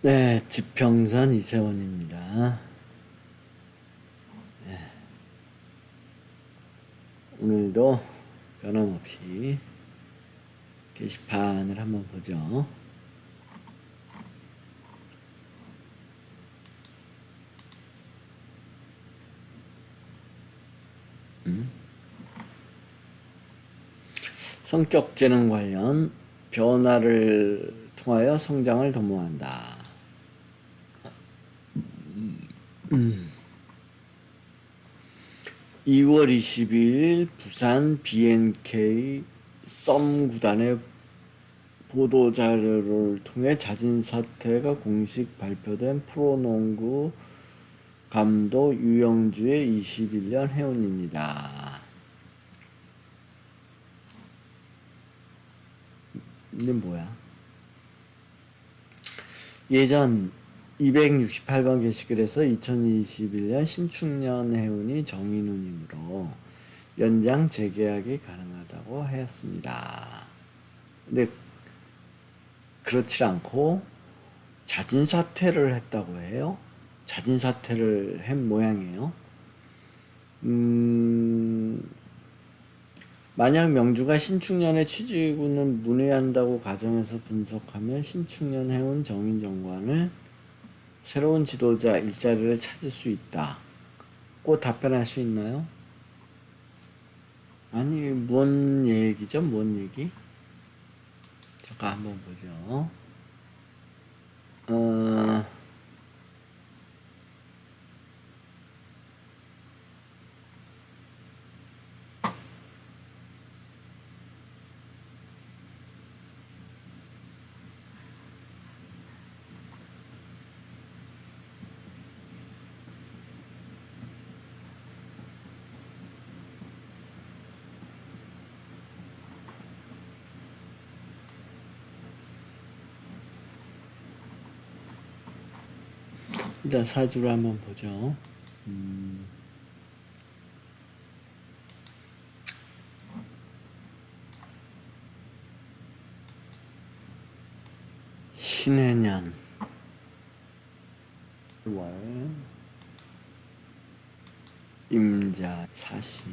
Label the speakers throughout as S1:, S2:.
S1: 네, 지평선 이세원입니다. 네, 오늘도 변함없이 게시판을 한번 보죠. 성격재능 관련 변화를 통하여 성장을 도모한다. 2월 22일 부산 BNK 썸 구단의 보도자료를 통해 자진 사퇴가 공식 발표된 프로농구 감독 유영주의 21년 해운입니다. 이게 뭐야? 예전 268번 게시글에서 2021년 신축년 해운이 정인우님으로 연장 재계약이 가능하다고 하였습니다. 근데 그렇지 않고 자진 사퇴를 했다고 해요. 자진 사퇴를 한 모양이에요. 만약 명주가 신축년에 취직운을 문의한다고 가정해서 분석하면 신축년 해운 정인 정관을 새로운 지도자 일자리를 찾을 수 있다. 꼭 답변할 수 있나요? 아니, 뭔 얘기죠? 뭔 얘기? 잠깐 한번 보죠. 일단 사주를 한번 보죠. 신해년 월 임자 사시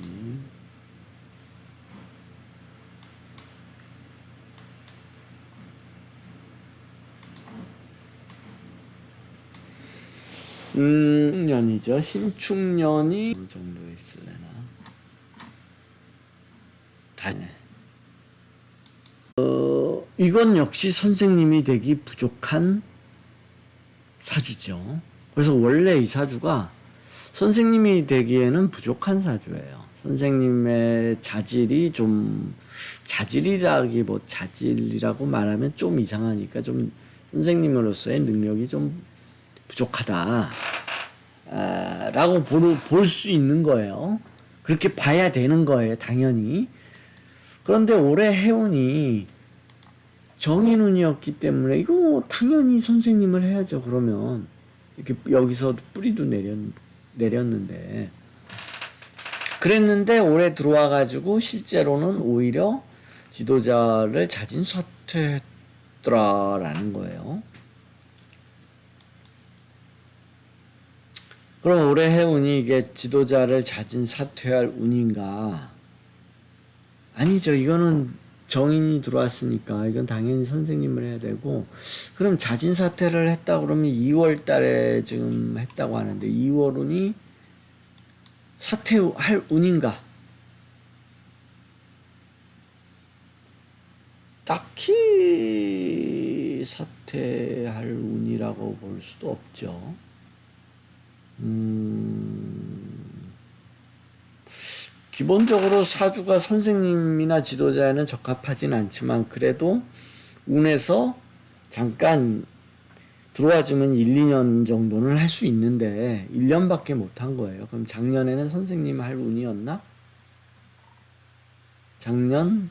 S1: 년이죠. 신축년이 어느 정도 있을래나? 이건 역시 선생님이 되기 부족한 사주죠. 그래서 원래 이 사주가 선생님이 되기에는 부족한 사주예요. 선생님의 자질이 좀, 자질이라고 말하면 좀 이상하니까 좀 선생님으로서의 능력이 좀 부족하다. 라고 볼 수 있는 거예요. 그렇게 봐야 되는 거예요, 당연히. 그런데 올해 해운이 정인운이었기 때문에 이거 당연히 선생님을 해야죠. 그러면 이렇게 여기서 뿌리도 내렸는데 그랬는데 올해 들어와 가지고 실제로는 오히려 지도자를 자진 사퇴했더라라는 거예요. 그럼 올해 해운이 이게 지도자를 자진 사퇴할 운인가? 아니죠. 이거는 정인이 들어왔으니까 이건 당연히 선생님을 해야 되고, 그럼 자진 사퇴를 했다 그러면 2월 달에 지금 했다고 하는데 2월 운이 사퇴할 운인가? 딱히 사퇴할 운이라고 볼 수도 없죠. 기본적으로 사주가 선생님이나 지도자에는 적합하진 않지만 그래도 운에서 잠깐 들어와주면 1, 2년 정도는 할 수 있는데 1년밖에 못 한 거예요. 그럼 작년에는 선생님 할 운이었나? 작년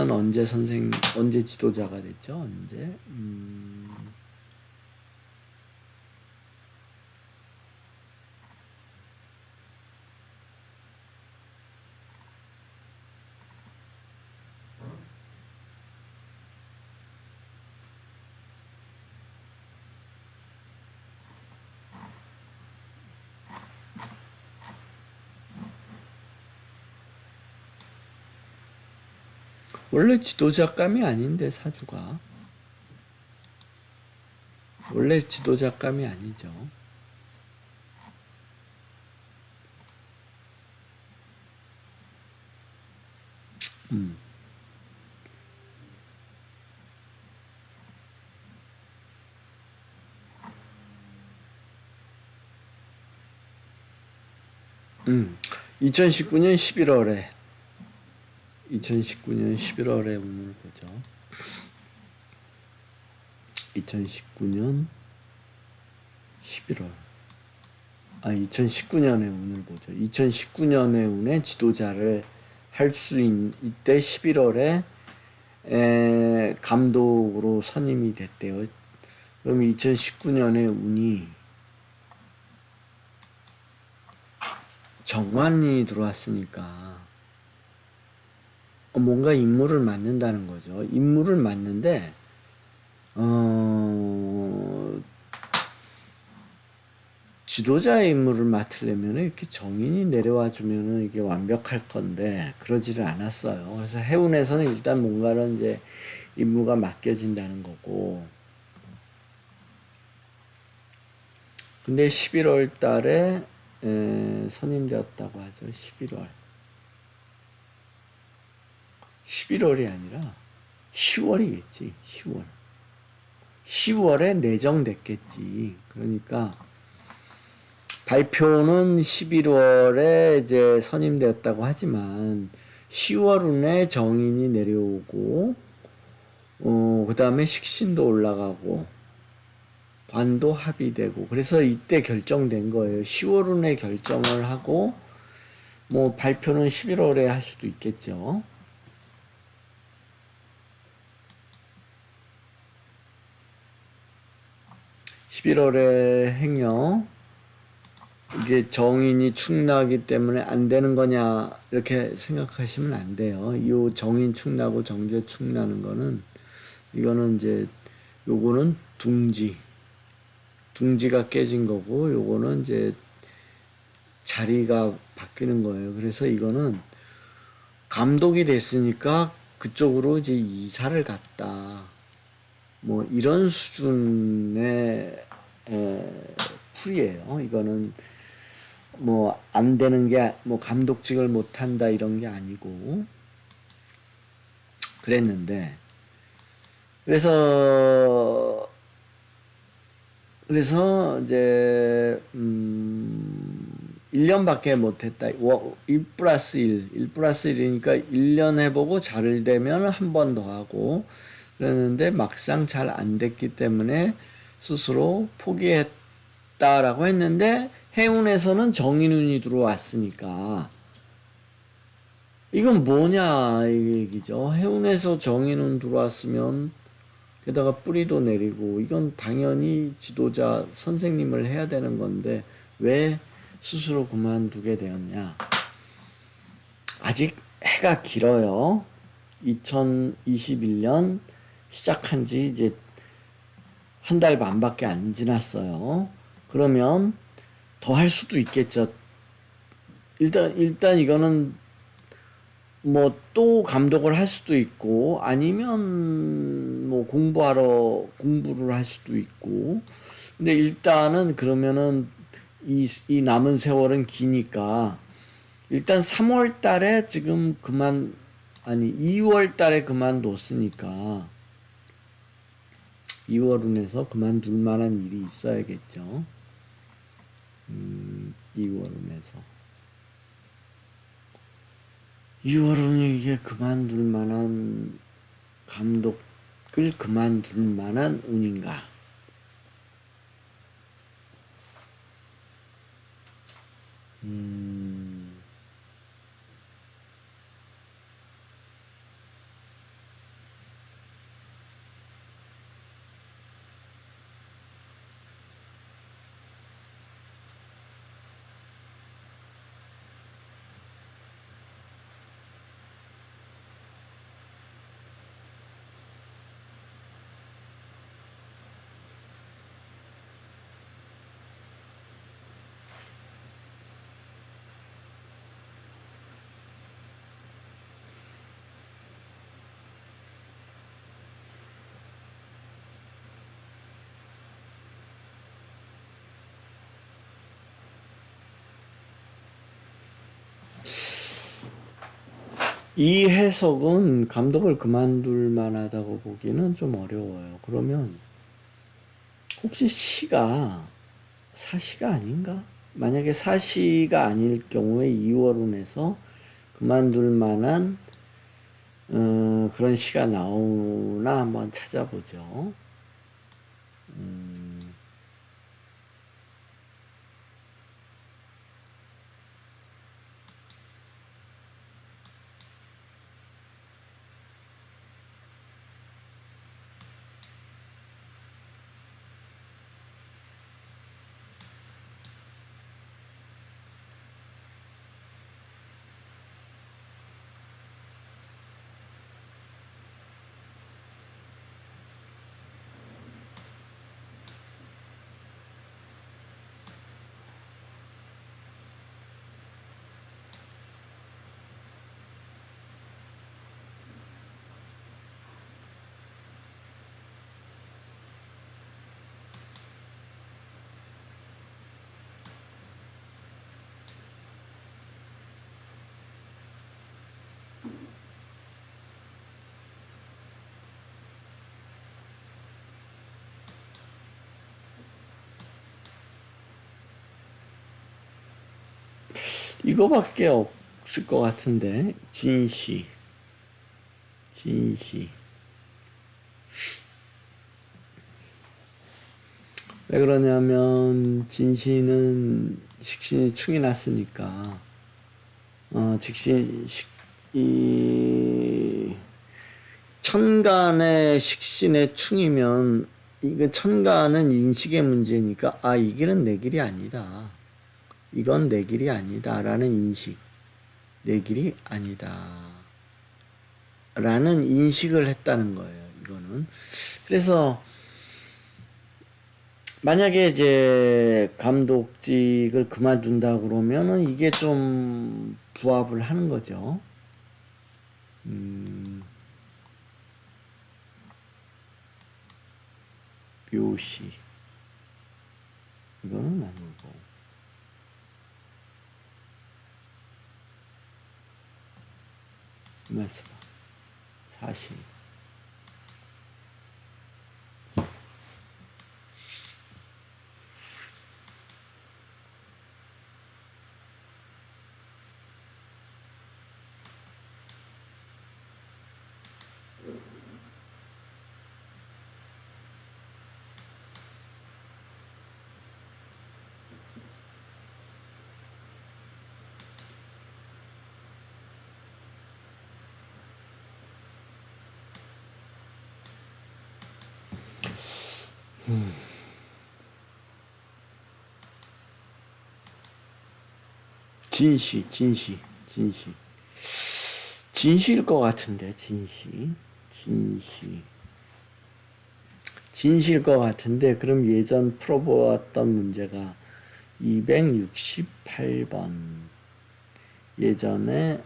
S1: 언제 지도자가 됐죠? 언제? 원래 지도자감이 아닌데 사주가 원래 지도자감이 아니죠. 음. 음. 2019년 11월에 2019년 11월에 운을 보죠. 2019년 11월 2019년의 운을 보죠. 2019년의 운의 지도자를 할 수 이때 11월에 감독으로 선임이 됐대요. 그럼 2019년의 운이 정관이 들어왔으니까 뭔가 임무를 맡는다는 거죠. 임무를 맡는데 지도자의 임무를 맡으려면 이렇게 정인이 내려와 주면은 이게 완벽할 건데 그러지를 않았어요. 그래서 해운에서는 일단 뭔가는 이제 임무가 맡겨진다는 거고. 근데 11월 달에 선임되었다고 하죠. 11월. 11월이 아니라 10월이겠지. 10월. 10월에 내정됐겠지. 그러니까 발표는 11월에 이제 선임되었다고 하지만 10월 운에 정인이 내려오고 그 다음에 식신도 올라가고 관도 합의되고 그래서 이때 결정된 거예요. 10월 운에 결정을 하고 뭐 발표는 11월에 할 수도 있겠죠. (11월에) 행여 이게 정인이 축나기 때문에 안 되는 거냐 이렇게 생각하시면 안 돼요. 이 정인 축나고 정제 축나는 거는 이거는 이제 요거는 둥지가 깨진 거고 요거는 이제 자리가 바뀌는 거예요. 그래서 이거는 감독이 됐으니까 그쪽으로 이제 이사를 갔다. 뭐 이런 수준의 풀이에요. 이거는 뭐 안 되는 게 뭐 감독직을 못 한다 이런 게 아니고 그랬는데 그래서 이제 1년밖에 못했다. 1 플러스 1 플러스 1이니까 1년 해보고 잘 되면 한 번 더 하고 그랬는데 막상 잘 안 됐기 때문에 스스로 포기했다라고 했는데 해운에서는 정인운이 들어왔으니까 이건 뭐냐 이 얘기죠. 해운에서 정인운 들어왔으면 게다가 뿌리도 내리고 이건 당연히 지도자 선생님을 해야 되는 건데 왜 스스로 그만두게 되었냐. 아직 해가 길어요. 2021년 시작한 지 이제 한 달 반밖에 안 지났어요. 그러면 더 할 수도 있겠죠. 일단 이거는 뭐 또 감독을 할 수도 있고 아니면 뭐 공부를 할 수도 있고 근데 일단은 그러면은 이 남은 세월은 기니까 일단 3월 달에 지금 2월 달에 그만뒀으니까 2월운에서 그만둘 만한 일이 있어야겠죠. 2월운에서 2월운이 이게 그만둘 만한 감독을 그만둘 만한 운인가? 이 해석은 감독을 그만둘 만하다고 보기는 좀 어려워요. 그러면 혹시 시가 사시가 아닌가? 만약에 사시가 아닐 경우에 이월운에서 그만둘 만한 그런 시가 나오나 한번 찾아보죠. 이거밖에 없을 것 같은데. 진시. 왜 그러냐면 진시는 식신이 충이 났으니까 이 천간의 식신의 충이면 이거 천간은 인식의 문제니까 이 길은 내 길이 아니다. 이건 내 길이 아니다. 라는 인식. 내 길이 아니다. 라는 인식을 했다는 거예요. 이거는. 그래서 만약에 이제 감독직을 그만둔다 그러면은 이게 좀 부합을 하는 거죠. 묘시. 이거는 아니고. 말씀. 사시. 진시일 것 같은데, 진시일 것 같은데, 그럼 예전 풀어보았던 문제가 268번. 예전에,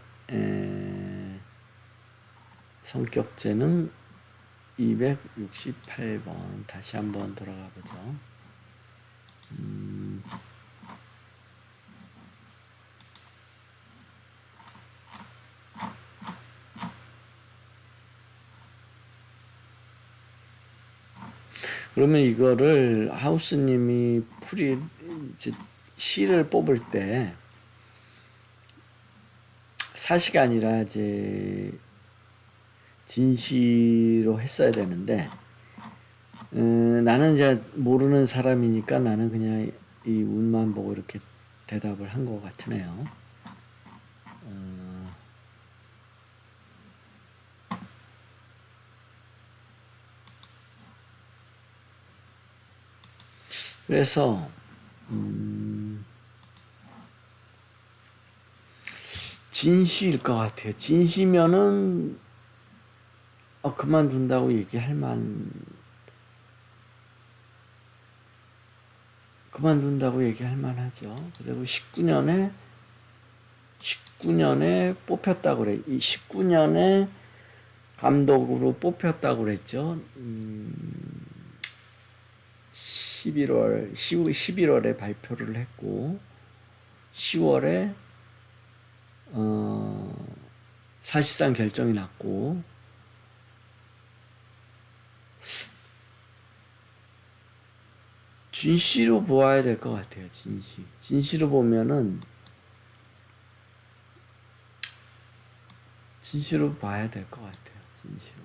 S1: 성격재능 268번. 다시 한번 돌아가 보죠. 그러면 이거를 하우스님이 시를 뽑을 때 사시가 아니라 이제 진시로 했어야 되는데 나는 이제 모르는 사람이니까 나는 그냥 이 운만 보고 이렇게 대답을 한 것 같으네요. 그래서 진시일 것 같아요. 진시면은 그만둔다고 얘기할 만하죠. 그리고 19년에 뽑혔다고 그래. 이 19년에 감독으로 뽑혔다고 그랬죠. 11월에 발표를 했고 10월에 사실상 결정이 났고, 진시로 보아야 될 것 같아요. 진시로 보면은, 진시로 봐야 될 것 같아요. 진시로.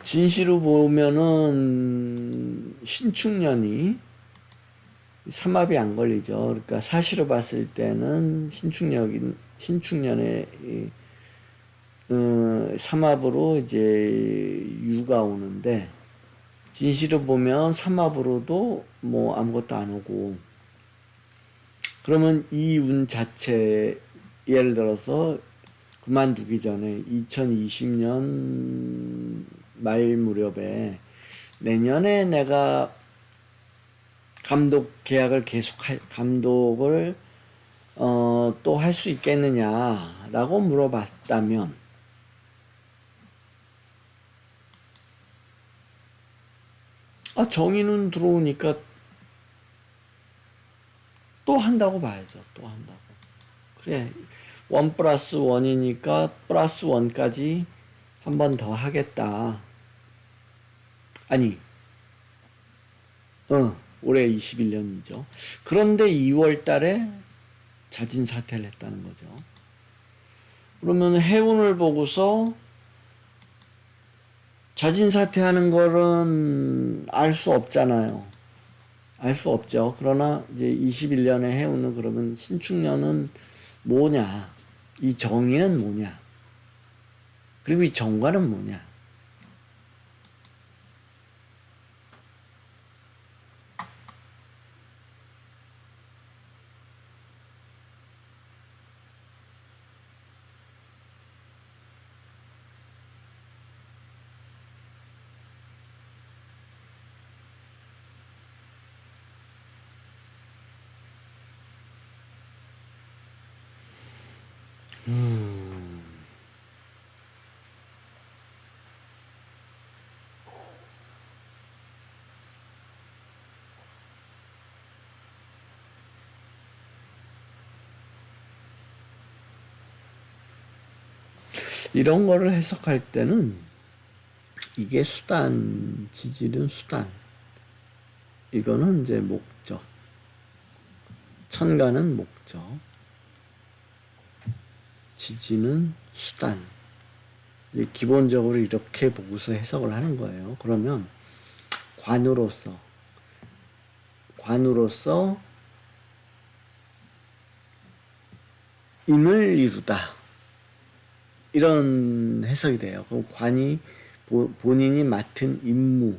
S1: 진시로 보면은 신축년이 삼합이 안 걸리죠. 그러니까 사시로 봤을 때는 신축년에 삼합으로 이제 유가 오는데, 진시로 보면 삼합으로도 뭐 아무것도 안 오고, 그러면 이 운 자체, 예를 들어서 그만두기 전에 2020년 말 무렵에 내년에 내가 감독 계약을 감독을 또 할 수 있겠느냐라고 물어봤다면, 정의는 들어오니까 또 한다고 봐야죠. 또 한다고. 그래, 1+1이니까 +1까지 한 번 더 하겠다. 아니, 올해 21년이죠. 그런데 2월 달에 자진 사퇴를 했다는 거죠. 그러면 해운을 보고서 자진 사퇴하는 거는 알 수 없잖아요. 알 수 없죠. 그러나 이제 21년의 해운은, 그러면 신축년은 뭐냐? 이 정의는 뭐냐? 그리고 이 정과는 뭐냐? 이런 거를 해석할 때는 이게 수단, 지질은 수단. 이거는 이제 목적. 천간은 목적. 지지는 수단. 기본적으로 이렇게 보고서 해석을 하는 거예요. 그러면 관으로서 인을 이루다, 이런 해석이 돼요. 그럼 관이 본인이 맡은 임무죠.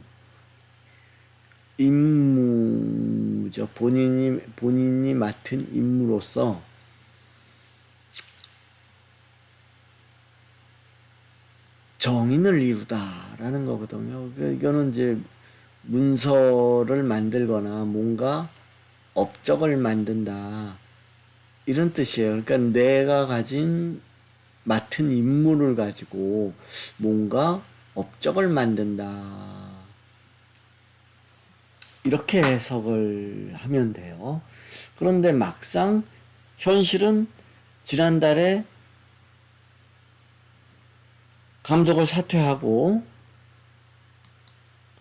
S1: 본인이 맡은 임무로서 정인을 이루다라는 거거든요. 이거는 이제 문서를 만들거나 뭔가 업적을 만든다, 이런 뜻이에요. 그러니까 내가 가진 맡은 임무를 가지고 뭔가 업적을 만든다, 이렇게 해석을 하면 돼요. 그런데 막상 현실은 지난달에 감독을 사퇴하고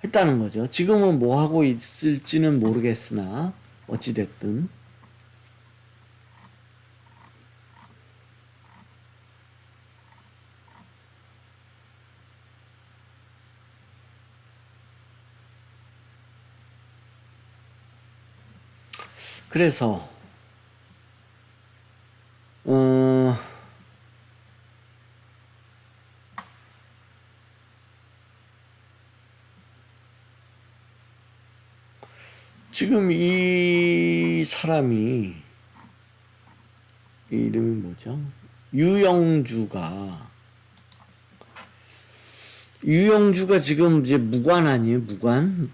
S1: 했다는 거죠. 지금은 뭐 하고 있을지는 모르겠으나 어찌됐든 그래서 지금 이 사람이 이름이 뭐죠? 유영주가 지금 이제 무관 아니에요? 무관?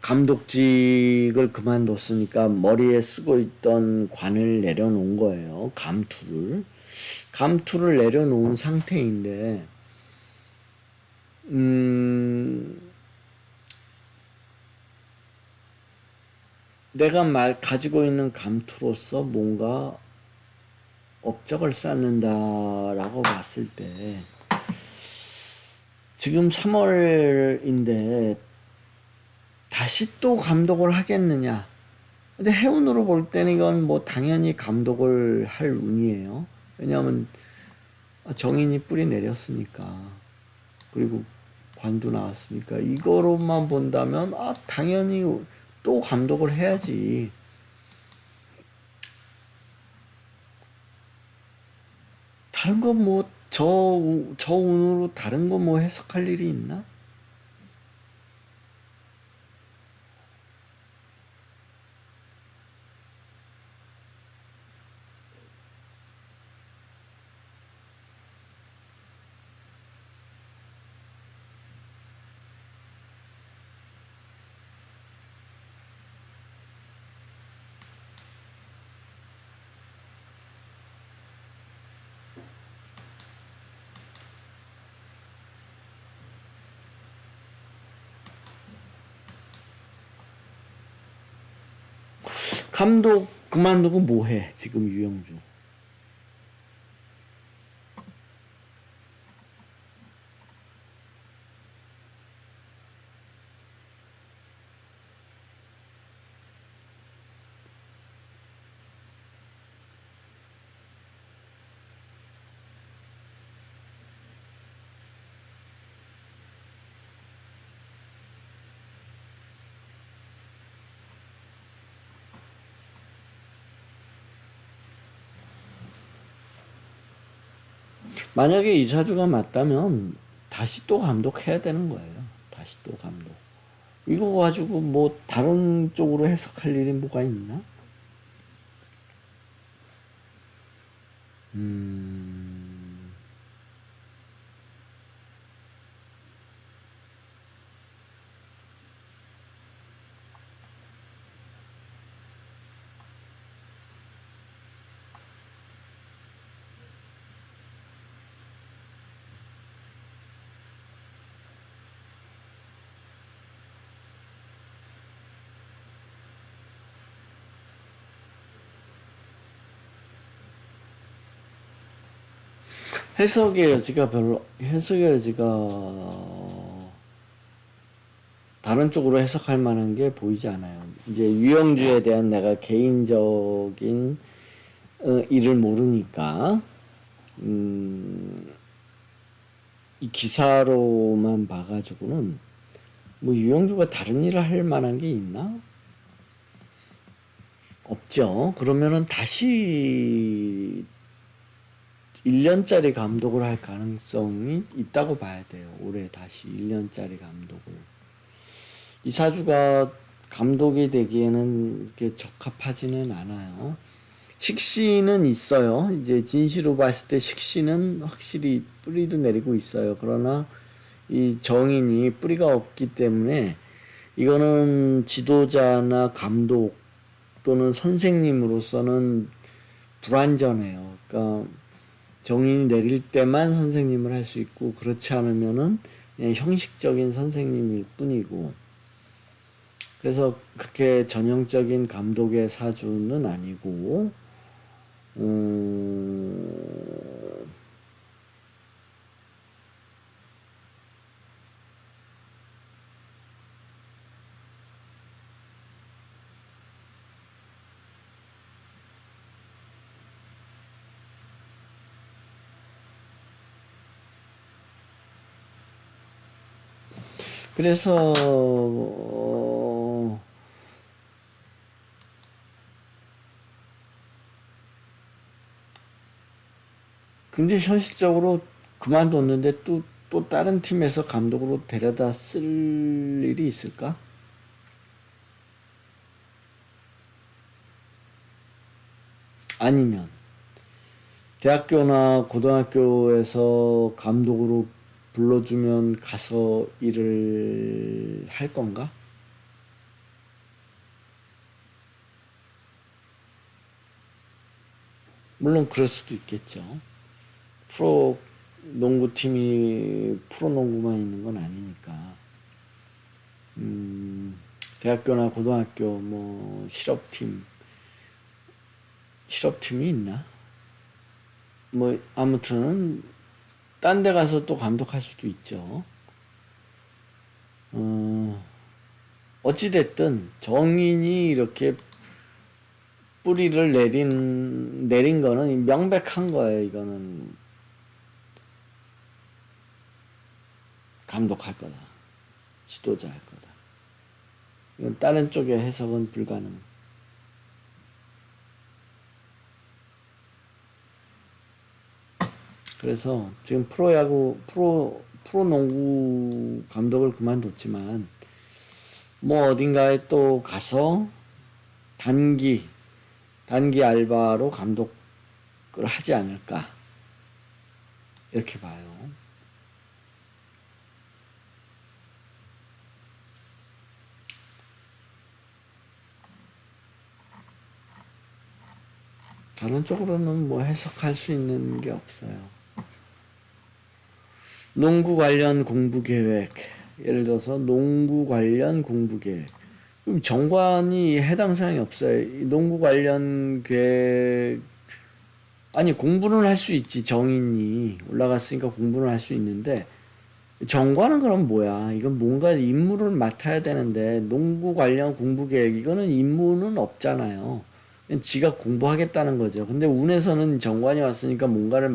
S1: 감독직을 그만뒀으니까 머리에 쓰고 있던 관을 내려놓은 거예요. 감투를 내려놓은 상태인데, 내가 가지고 있는 감투로서 뭔가 업적을 쌓는다라고 봤을 때 지금 3월인데 다시 또 감독을 하겠느냐? 근데 해운으로 볼 때는 이건 뭐 당연히 감독을 할 운이에요. 왜냐하면 정인이 뿌리 내렸으니까, 그리고 관도 나왔으니까, 이거로만 본다면 당연히 또 감독을 해야지. 다른 거 뭐 저 운으로 다른 거 뭐 해석할 일이 있나? 감독 그만두고 뭐 해? 지금 유영주. 만약에 이사주가 맞다면 다시 또 감독해야 되는 거예요. 다시 또 감독. 이거 가지고 뭐 다른 쪽으로 해석할 일이 뭐가 있나? 해석의 여지가 다른 쪽으로 해석할 만한 게 보이지 않아요. 이제 유영주에 대한 내가 개인적인 일을 모르니까 이 기사로만 봐가지고는 뭐 유영주가 다른 일을 할 만한 게 있나? 없죠. 그러면은 다시 1년짜리 감독을 할 가능성이 있다고 봐야 돼요. 올해 다시 1년짜리 감독을. 이사주가 감독이 되기에는 이렇게 적합하지는 않아요. 식신은 있어요. 이제 진시로 봤을 때 식신은 확실히 뿌리도 내리고 있어요. 그러나 이 정인이 뿌리가 없기 때문에 이거는 지도자나 감독 또는 선생님으로서는 불완전해요. 그러니까 정인이 내릴 때만 선생님을 할 수 있고, 그렇지 않으면은 그냥 형식적인 선생님일 뿐이고, 그래서 그렇게 전형적인 감독의 사주는 아니고, 그래서 근데 현실적으로 그만뒀는데 또 다른 팀에서 감독으로 데려다 쓸 일이 있을까? 아니면 대학교나 고등학교에서 감독으로 불러주면 가서 일을 할 건가? 물론 그럴 수도 있겠죠. 프로 농구팀이 프로 농구만 있는 건 아니니까. 대학교나 고등학교 뭐 실업팀이 있나? 뭐 아무튼 딴 데 가서 또 감독할 수도 있죠. 어찌됐든 정인이 이렇게 뿌리를 내린 거는 명백한 거예요. 이거는 감독할 거다. 지도자 할 거다. 이건 다른 쪽의 해석은 불가능. 그래서 지금 프로농구 감독을 그만뒀지만 뭐 어딘가에 또 가서 단기 알바로 감독을 하지 않을까 이렇게 봐요. 다른 쪽으로는 뭐 해석할 수 있는 게 없어요. 농구 관련 공부 계획. 예를 들어서 농구 관련 공부 계획. 그럼 정관이 해당 사항이 없어요. 농구 관련 계획 아니 공부는 할 수 있지. 정인이 올라갔으니까 공부는 할 수 있는데 정관은 그럼 뭐야? 이건 뭔가 임무를 맡아야 되는데 농구 관련 공부 계획 이거는 임무는 없잖아요. 그냥 지가 공부하겠다는 거죠. 근데 운에서는 정관이 왔으니까 뭔가를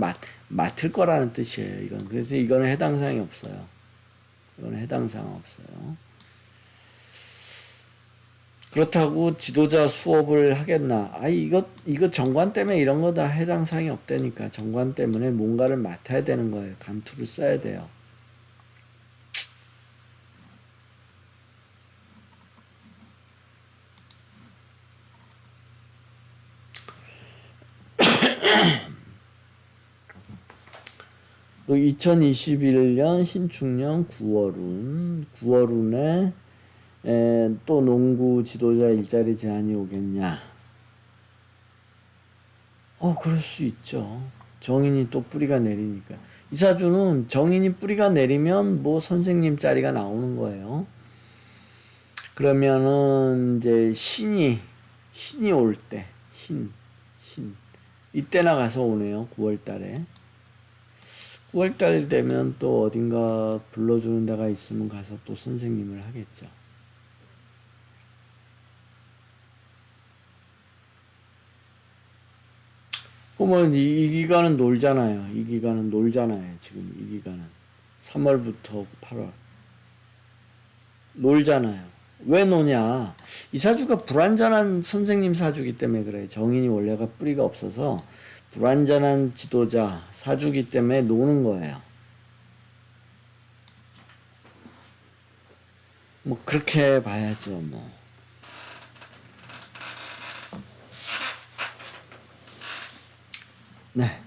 S1: 맡을 거라는 뜻이에요. 이건 그래서 이거는 해당 사항이 없어요. 이거는 해당 사항 없어요. 그렇다고 지도자 수업을 하겠나? 이거 정관 때문에 이런 거 다 해당 사항이 없다니까. 정관 때문에 뭔가를 맡아야 되는 거예요. 감투를 써야 돼요. 또 2021년 신축년 9월운에 또 농구 지도자 일자리 제한이 오겠냐? 그럴 수 있죠. 정인이 또 뿌리가 내리니까. 이사주는 정인이 뿌리가 내리면 뭐 선생님 자리가 나오는 거예요. 그러면은 이제 신이 올 때, 신. 이때 나가서 오네요. 9월 달에. 9월 달 되면 또 어딘가 불러주는 데가 있으면 가서 또 선생님을 하겠죠. 그러면 이 기간은 놀잖아요. 지금 이 기간은 3월부터 8월 놀잖아요. 왜 노냐? 이 사주가 불완전한 선생님 사주기 때문에 그래요. 정인이 원래가 뿌리가 없어서 불완전한 지도자 사주기 때문에 노는 거예요. 뭐 그렇게 봐야죠. 뭐. 네.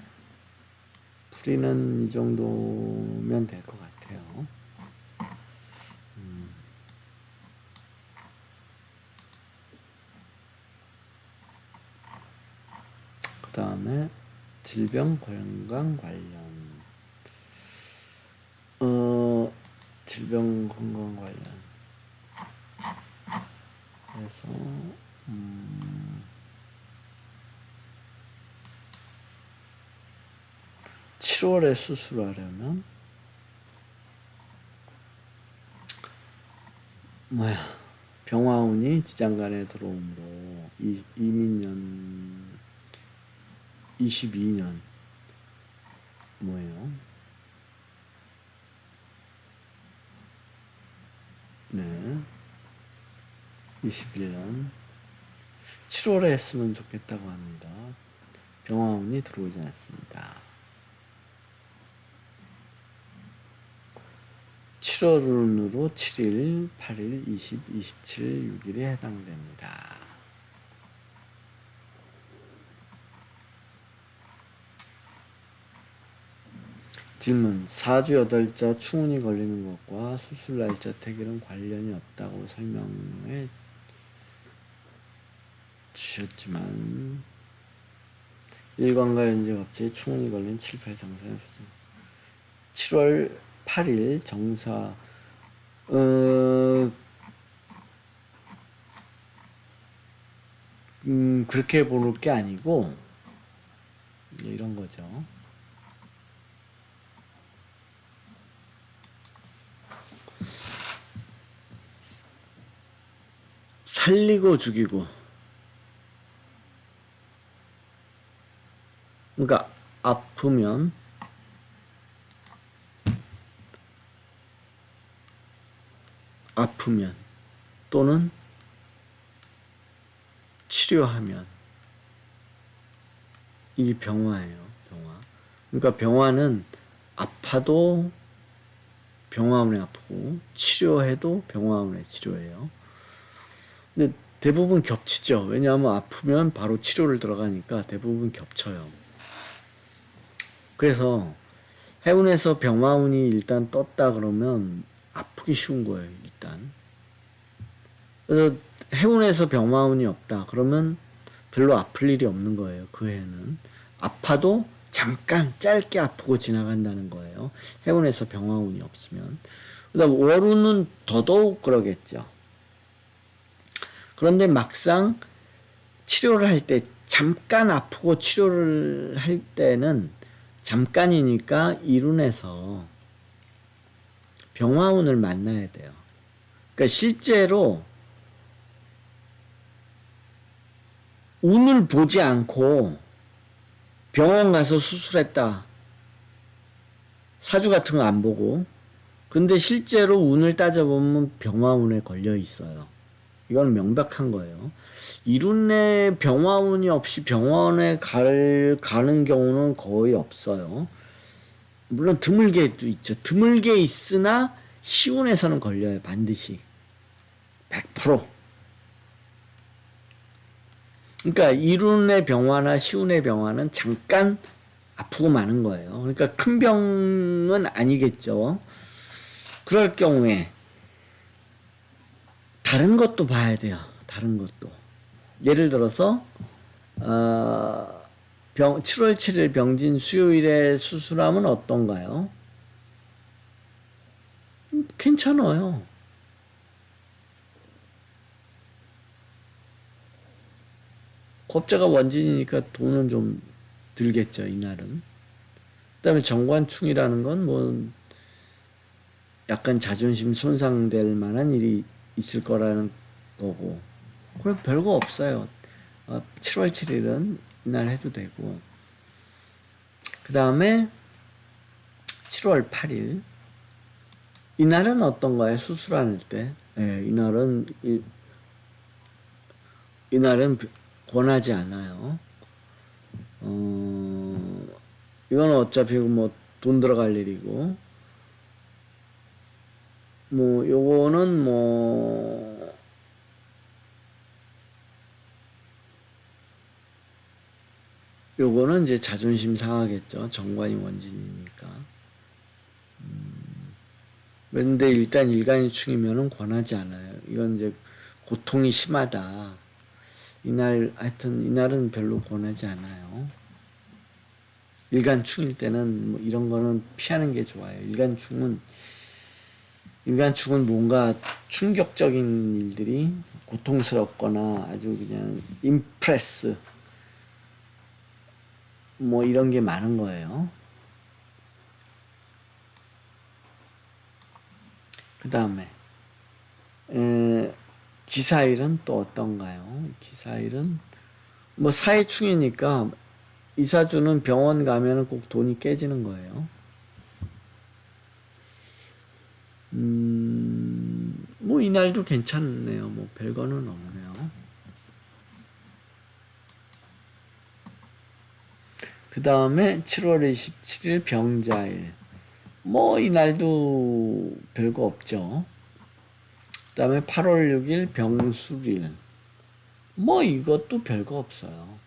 S1: 풀이는 이 정도면 될 것 같아요. 그 다음에 질병 건강 관련 질병 건강 관련 그래서 7월에 수술하려면 병화운이 지장간에 들어오므로 이민년 22년 뭐예요? 네. 21년 7월에 했으면 좋겠다고 합니다. 병화운이 들어오지 않습니다. 7월운으로 7일, 8일, 20, 27, 6일에 해당됩니다. 질문. 4주 8자 충운이 걸리는 것과 수술 날짜 태길은 관련이 없다고 설명해 주셨지만 일관과 연재 갑자기 충운이 걸린 7, 8 정사에 7월 8일 정사 그렇게 보는 게 아니고 이런 거죠. 살리고 죽이고. 그러니까 아프면 또는 치료하면 이게 병화예요. 병화. 그러니까 병화는 아파도 병화운에 아프고 치료해도 병화운에 치료해요. 근데 대부분 겹치죠. 왜냐하면 아프면 바로 치료를 들어가니까 대부분 겹쳐요. 그래서 해운에서 병화운이 일단 떴다 그러면 아프기 쉬운 거예요. 일단. 그래서 해운에서 병화운이 없다 그러면 별로 아플 일이 없는 거예요. 그 해는. 아파도 잠깐 짧게 아프고 지나간다는 거예요. 해운에서 병화운이 없으면. 그다음 월운은 더더욱 그러겠죠. 그런데 막상 치료를 할 때 잠깐 아프고 치료를 할 때는 잠깐이니까 일운에서 병화운을 만나야 돼요. 그러니까 실제로 운을 보지 않고 병원 가서 수술했다. 사주 같은 거 안 보고. 근데 실제로 운을 따져보면 병화운에 걸려 있어요. 이건 명백한 거예요. 이룬에 병화운이 없이 병원에 가는 경우는 거의 없어요. 물론 드물게도 있죠. 드물게 있으나 시운에서는 걸려요. 반드시. 100%. 그러니까 이룬의 병화나 시운의 병화는 잠깐 아프고 마는 거예요. 그러니까 큰 병은 아니겠죠. 그럴 경우에 다른 것도 봐야 돼요. 다른 것도. 예를 들어서 7월 7일 병진 수요일에 수술하면 어떤가요? 괜찮아요. 겁자가 원진이니까 돈은 좀 들겠죠, 이날은. 그 다음에 정관충이라는 건 뭐 약간 자존심 손상될 만한 일이 있을 거라는 거고. 그럼 별거 없어요. 7월 7일은 이날 해도 되고. 그 다음에 7월 8일. 이날은 어떤가요? 수술하는 때. 네, 이날은 권하지 않아요. 이건 어차피 뭐 돈 들어갈 일이고, 뭐 요거는 이제 자존심 상하겠죠. 정관이 원진이니까. 근데 일단 일간이충이면은 권하지 않아요. 이건 이제 고통이 심하다. 하여튼 이날은 별로 권하지 않아요. 일간충일 때는 뭐 이런 거는 피하는 게 좋아요. 일간충은 뭔가 충격적인 일들이 고통스럽거나 아주 그냥 임프레스 뭐 이런 게 많은 거예요. 그 다음에 기사일은 또 어떤가요? 기사일은 뭐 사회충이니까 이사주는 병원 가면은 꼭 돈이 깨지는 거예요. 뭐 이날도 괜찮네요. 뭐 별거는 없네요. 그 다음에 7월 27일 병자일. 뭐 이날도 별거 없죠. 그 다음에 8월 6일 병술일. 뭐 이것도 별거 없어요.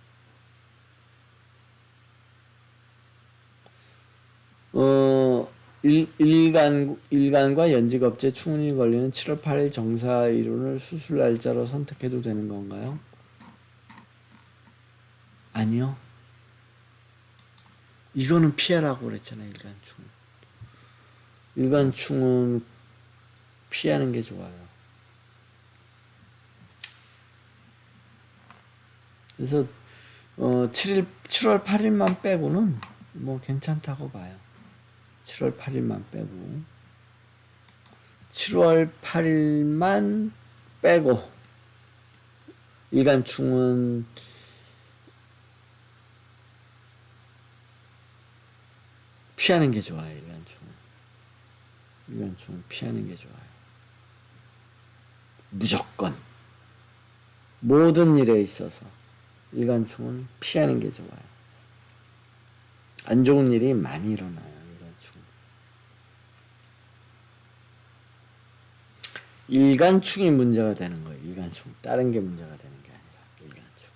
S1: 일간과 연직업체 충운이 걸리는 7월 8일 정사일운을 수술 날짜로 선택해도 되는 건가요? 아니요. 이거는 피하라고 그랬잖아요. 일간충은 피하는 게 좋아요. 그래서 7월 8일만 빼고는 뭐 괜찮다고 봐요. 7월 8일만 빼고 7월 8일만 빼고 일간충은 피하는 게 좋아요. 일간충은 피하는 게 좋아요. 무조건 모든 일에 있어서 일간충은 피하는 게 좋아요. 안 좋은 일이 많이 일어나요. 일간충이 문제가 되는 거예요. 일간충. 다른 게 문제가 되는 게 아니라 일간충.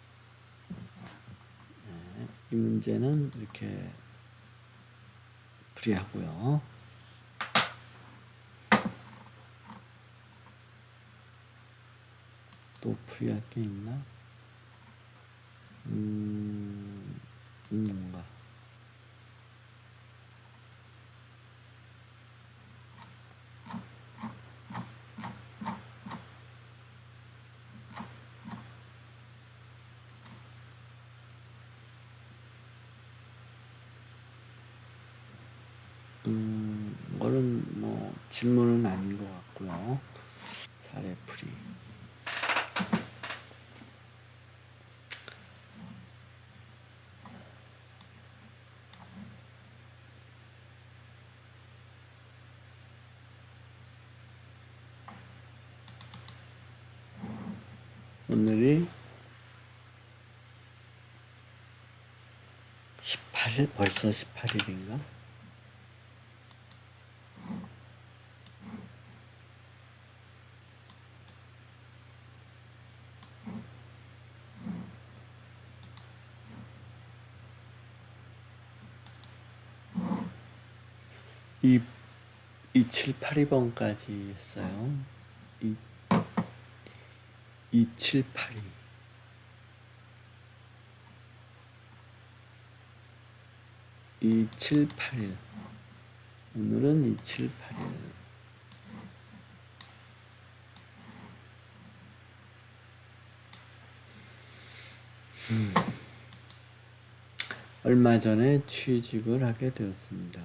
S1: 네, 이 문제는 이렇게 풀이하고요. 또 풀이할 게 있나? 뭔가. 이거는 뭐 질문은 아닌 것 같고요. 사례풀이. 오늘이 18일? 벌써 18일인가? 이 2782번까지 했어요. 2782. 오늘은 2781. 얼마 전에 취직을 하게 되었습니다.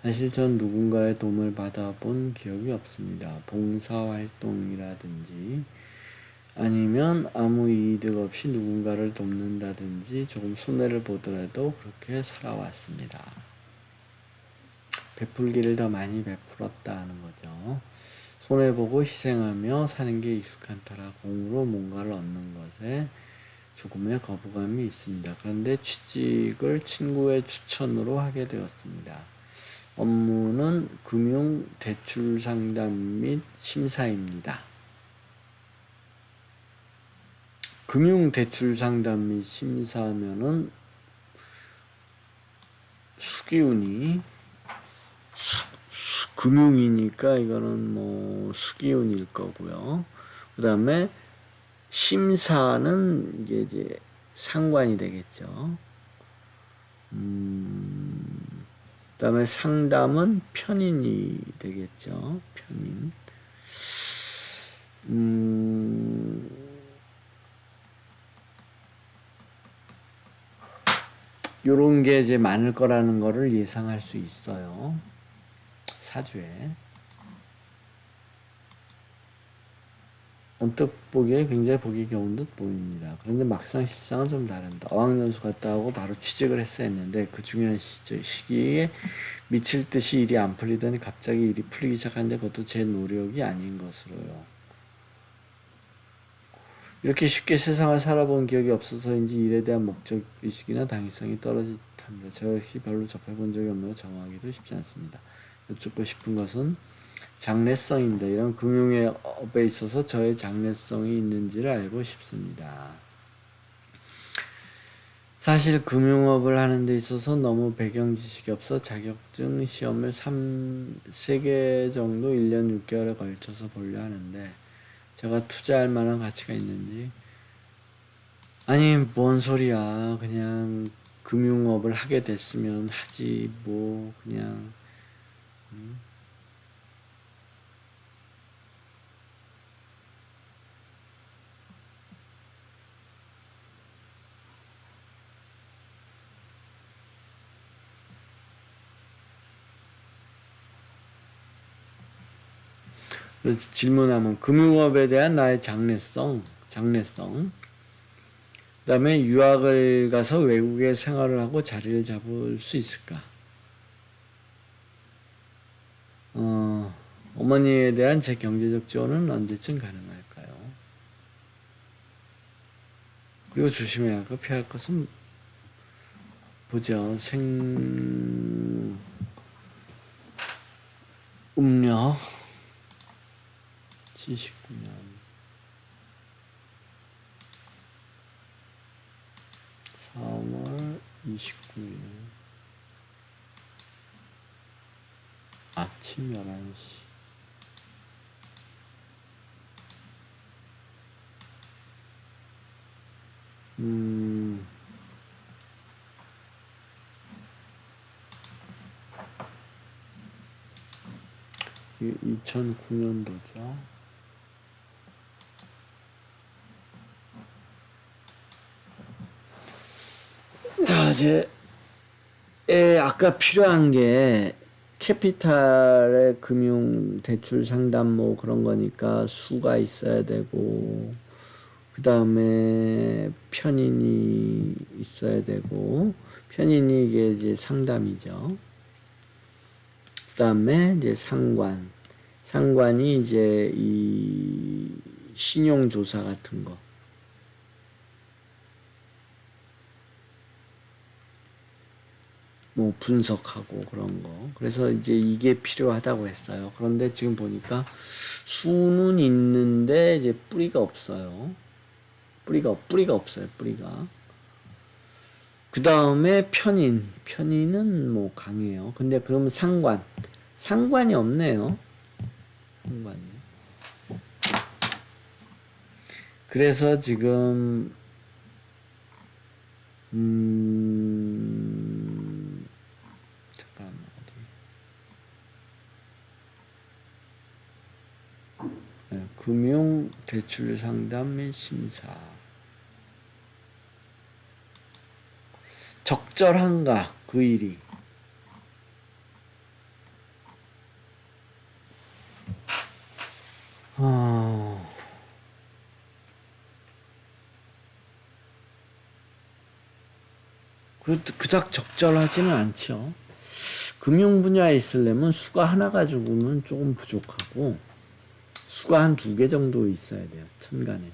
S1: 사실 전 누군가의 도움을 받아본 기억이 없습니다. 봉사활동이라든지 아니면 아무 이득 없이 누군가를 돕는다든지 조금 손해를 보더라도 그렇게 살아왔습니다. 베풀기를 더 많이 베풀었다 하는 거죠. 손해보고 희생하며 사는 게 익숙한 터라 공으로 뭔가를 얻는 것에 조금의 거부감이 있습니다. 그런데 취직을 친구의 추천으로 하게 되었습니다. 업무는 금융 대출 상담 및 심사입니다. 금융 대출 상담 및 심사면은 수기운이 금융이니까 이거는 뭐 수기운일 거고요. 그 다음에 심사는 이제 상관이 되겠죠. 그 다음에 상담은 편인이 되겠죠. 편인. 요런 게 이제 많을 거라는 거를 예상할 수 있어요. 사주에. 언뜻 보기에 굉장히 보기 겨운 듯 보입니다. 그런데 막상 실상은 좀 다릅니다. 어학연수 갔다 오고 바로 취직을 했어야 했는데 그 중요한 시기에 미칠 듯이 일이 안 풀리더니 갑자기 일이 풀리기 시작하는데 그것도 제 노력이 아닌 것으로요. 이렇게 쉽게 세상을 살아본 기억이 없어서인지 일에 대한 목적의식이나 당위성이 떨어집니다. 저 역시 별로 접해본 적이 없는 정하기도 쉽지 않습니다. 여쭙고 싶은 것은 장래성입니다. 이런 금융의 업에 있어서 저의 장래성이 있는지를 알고 싶습니다. 사실 금융업을 하는 데 있어서 너무 배경 지식이 없어 자격증 시험을 3개 정도 1년 6개월에 걸쳐서 보려 하는데 제가 투자할 만한 가치가 있는지 아니 뭔 소리야 그냥 금융업을 하게 됐으면 하지 뭐 그냥 그래서 질문하면 금융업에 대한 나의 장래성. 그다음에 유학을 가서 외국에 생활을 하고 자리를 잡을 수 있을까? 어머니에 대한 제 경제적 지원은 언제쯤 가능할까요? 그리고 조심해야 할 거, 피할 것은 보죠. 음력 79년 4월 29일 아침 11시. 2009년도죠. 자, 이제 아까 필요한 게 캐피탈의 금융 대출 상담 뭐 그런 거니까 수가 있어야 되고, 그 다음에 편인이 있어야 되고, 편인이 이게 이제 상담이죠. 그 다음에 이제 상관이 이제 이 신용조사 같은 거. 뭐 분석하고 그런 거. 그래서 이제 이게 필요하다고 했어요. 그런데 지금 보니까 수는 있는데 이제 뿌리가 없어요. 뿌리가 없어요. 뿌리가. 그 다음에 편인은 뭐 강해요. 근데 그러면 상관이 없네요. 상관이. 그래서 지금 잠깐만 어디. 금융 대출 상담 및 심사. 적절한가 그 일이. 그닥 적절하지는 않죠. 금융 분야에 있으려면 수가 하나 가지고는 조금 부족하고 수가 한 2개 정도 있어야 돼요. 천간에.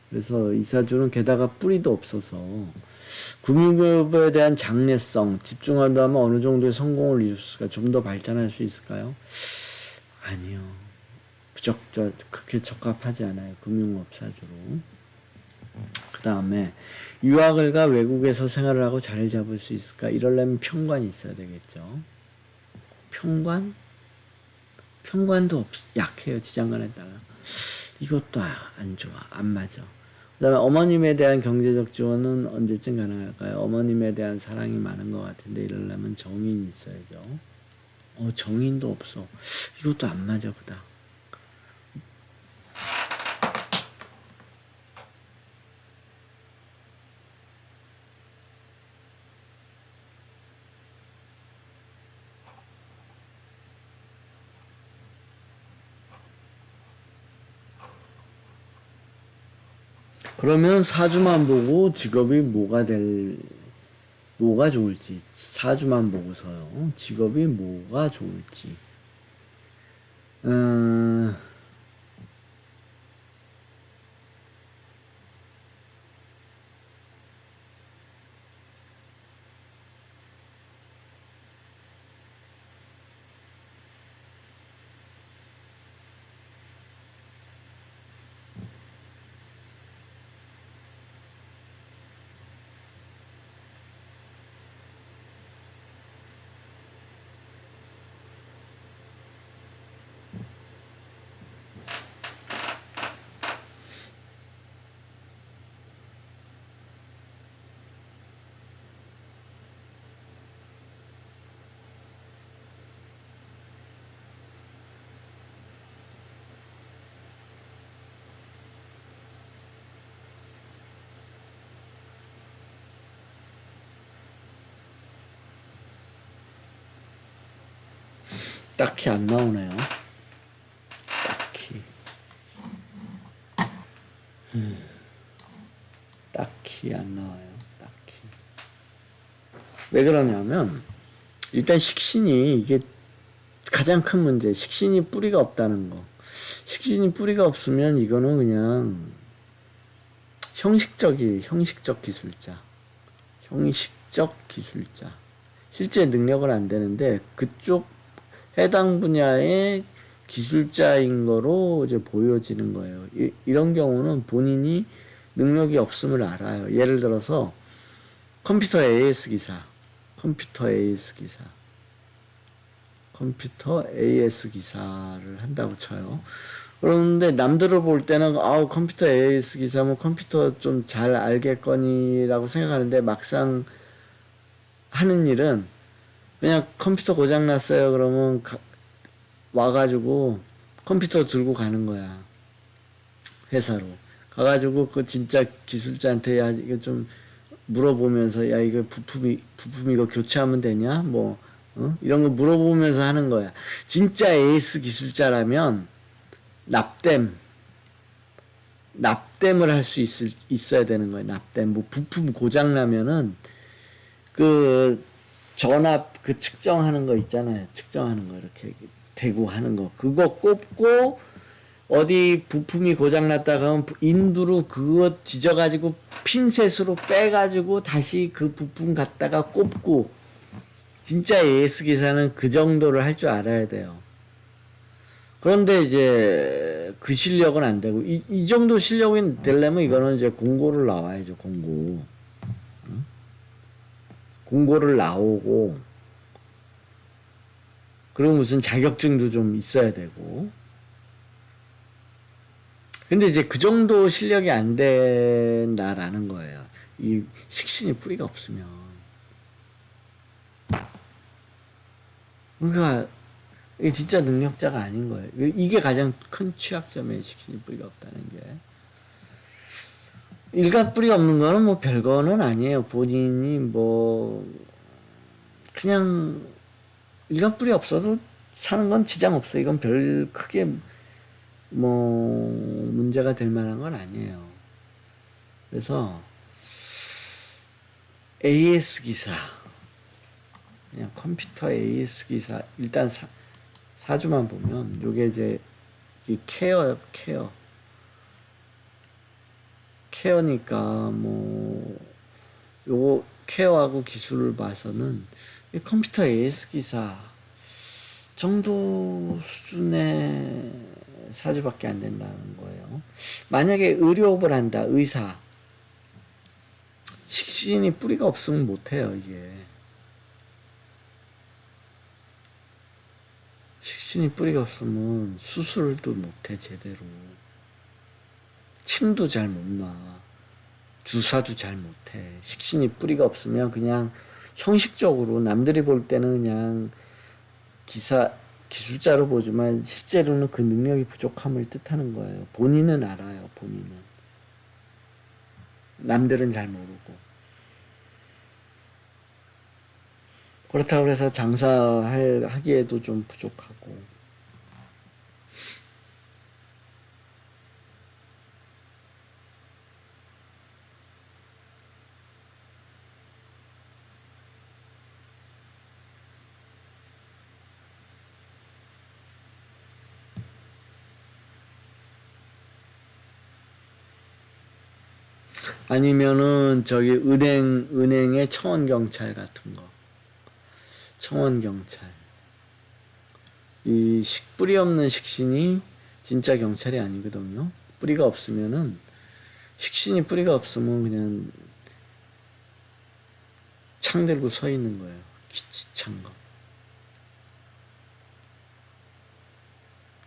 S1: 그래서 이사주는 게다가 뿌리도 없어서 금융업에 대한 장래성 집중한다면 어느 정도의 성공을 이룰 수가 좀 더 발전할 수 있을까요? 아니요. 그렇게 적합하지 않아요. 금융업 사주로. 그 다음에 유학을 가 외국에서 생활을 하고 자리를 잡을 수 있을까? 이러려면 평관이 있어야 되겠죠. 평관도 약해요. 지장간에 따라. 이것도 안 좋아. 안 맞아. 그 다음에 어머님에 대한 경제적 지원은 언제쯤 가능할까요? 어머님에 대한 사랑이 많은 것 같은데 이러려면 정인이 있어야죠. 정인도 없어. 이것도 안 맞아. 그다. 그러면 사주만 보고 직업이 뭐가 좋을지, 사주만 보고서요. 직업이 뭐가 좋을지. 딱히 안 나오네요. 딱히. 딱히 안 나와요. 딱히. 왜 그러냐면 일단 식신이 이게 가장 큰 문제. 식신이 뿌리가 없다는 거. 식신이 뿌리가 없으면 이거는 그냥 형식적 기술자. 형식적 기술자. 실제 능력은 안 되는데 그쪽 해당 분야의 기술자인 거로 이제 보여지는 거예요. 이런 경우는 본인이 능력이 없음을 알아요. 예를 들어서 컴퓨터 AS 기사, 컴퓨터 AS 기사를 한다고 쳐요. 그런데 남들을 볼 때는 컴퓨터 AS 기사면 컴퓨터 좀 잘 알겠거니라고 생각하는데 막상 하는 일은 그냥 컴퓨터 고장 났어요. 그러면 와가지고 컴퓨터 들고 가는 거야. 회사로 가가지고 그 진짜 기술자한테 야 이거 좀 물어보면서 야 이거 부품 이거 교체하면 되냐 뭐 이런 거 물어보면서 하는 거야. 진짜 에이스 기술자라면 납땜을 할 수 있어야 되는 거야. 납땜. 뭐 부품 고장 나면은 그 전압 그 측정하는 거 있잖아요. 측정하는 거 이렇게 대고 하는 거. 그거 꼽고 어디 부품이 고장 났다가 하면 인두로 그거 지져가지고 핀셋으로 빼가지고 다시 그 부품 갖다가 꼽고 진짜 AS 기사는 그 정도를 할 줄 알아야 돼요. 그런데 이제 그 실력은 안 되고 이 정도 실력이 되려면 이거는 이제 공고를 나와야죠. 공고를 나오고 그리고 무슨 자격증도 좀 있어야 되고 근데 이제 그 정도 실력이 안 된다라는 거예요. 이 식신이 뿌리가 없으면 그러니까 이게 진짜 능력자가 아닌 거예요. 이게 가장 큰 취약점이에요. 식신이 뿌리가 없다는 게. 일간 뿌리 없는 거는 뭐 별거는 아니에요. 본인이 뭐 그냥 일간 뿌리 없어도 사는 건 지장 없어. 이건 별 크게 뭐 문제가 될 만한 건 아니에요. 그래서 AS 기사 그냥 컴퓨터 AS 기사 일단 사주만 보면 요게 이제 케어니까 뭐 요거 케어하고 기술을 봐서는 컴퓨터 AS 기사 정도 수준의 사주밖에 안 된다는 거예요. 만약에 의료업을 한다, 의사. 식신이 뿌리가 없으면 못해요, 이게. 식신이 뿌리가 없으면 수술도 못해, 제대로. 침도 잘 못 놔. 주사도 잘 못해. 식신이 뿌리가 없으면 그냥 형식적으로 남들이 볼 때는 그냥 기술자로 보지만 실제로는 그 능력이 부족함을 뜻하는 거예요. 본인은 알아요. 본인은. 남들은 잘 모르고. 그렇다고 해서 장사하기에도 좀 부족하고. 아니면은 저기 은행의 청원경찰 같은 거. 청원경찰. 이 뿌리 없는 식신이 진짜 경찰이 아니거든요. 뿌리가 없으면은 식신이 뿌리가 없으면 그냥 창 들고 서 있는 거예요. 기치창검.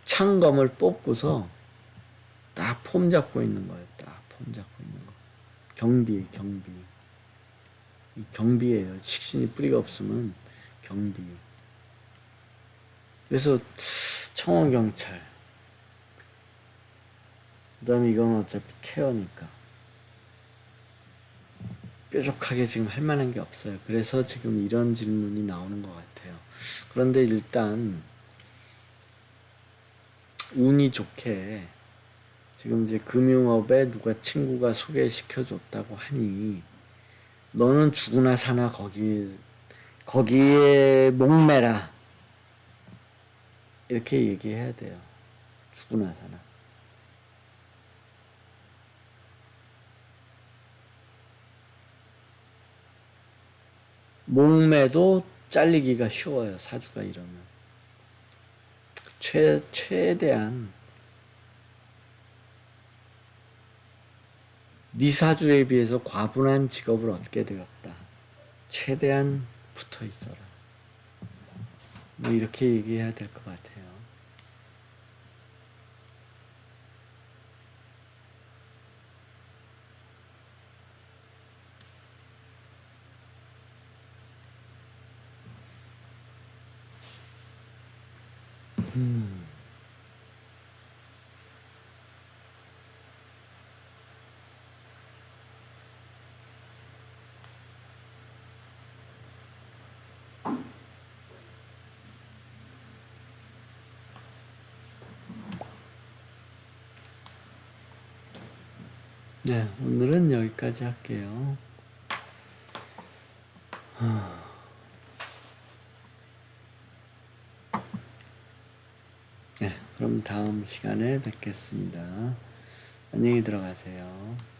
S1: 창검을 뽑고서 딱 폼 잡고 있는 거예요. 딱 폼 잡고 있는 거. 경비예요. 식신이 뿌리가 없으면 경비. 그래서 청원경찰. 그 다음에 이건 어차피 케어니까. 뾰족하게 지금 할 만한 게 없어요. 그래서 지금 이런 질문이 나오는 것 같아요. 그런데 일단 운이 좋게 지금 이제 금융업에 누가 친구가 소개시켜줬다고 하니 너는 죽으나 사나 거기에 목매라 이렇게 얘기해야 돼요. 죽으나 사나. 목매도 잘리기가 쉬워요. 사주가 이러면. 최대한 네 사주에 비해서 과분한 직업을 얻게 되었다. 최대한 붙어 있어라. 뭐 이렇게 얘기해야 될 것 같아요. 네, 오늘은 여기까지 할게요. 네, 그럼 다음 시간에 뵙겠습니다. 안녕히 들어가세요.